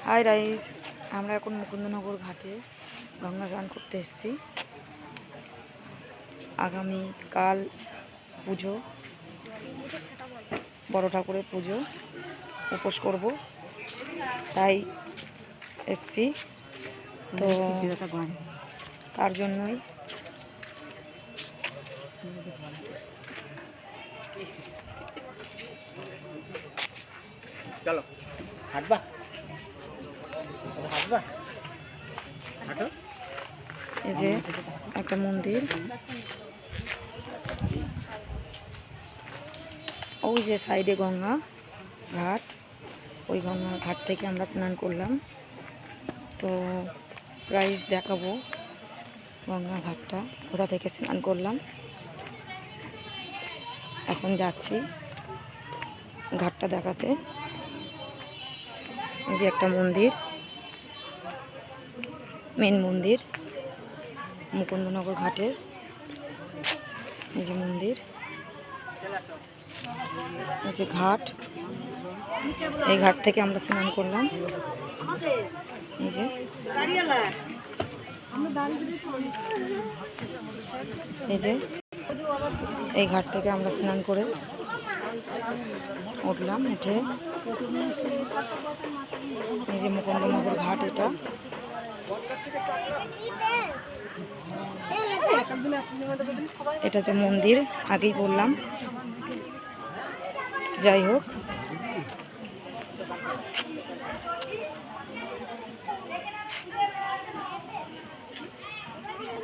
High rice, আমরা এখন মুকুন্দনগর ঘাটে গঙ্গা স্নান করতে এসেছি। আগামীকাল পুজো, বড় ঠাকুরের পুজো, উপোস করব, তাই এসছি। তো তার জন্যই চলো হাঁটবা হাঁটবা হাঁটো। এই যে একটা মন্দির, ওই যে সাইডে গঙ্গা ঘাট, ওই গঙ্গা ঘাট থেকে আমরা স্নান করলাম। তো প্রাইস দেখাবো গঙ্গা ঘাটটা কোথা থেকে স্নান করলাম। এখন যাচ্ছি ঘাটটা দেখাতে। এই যে একটা মন্দির, মেন মন্দির মুকুন্দনগর ঘাটের। এই যে মন্দির, এই যে ঘাট, এই ঘাট থেকে আমরা স্নান করলাম। এই যে এই ঘাট থেকে আমরা স্নান করে উঠলাম উঠে। এই যে মুকুন্দনগর ঘাট, এটা যে মন্দির আগেই বললাম। যাই হোক,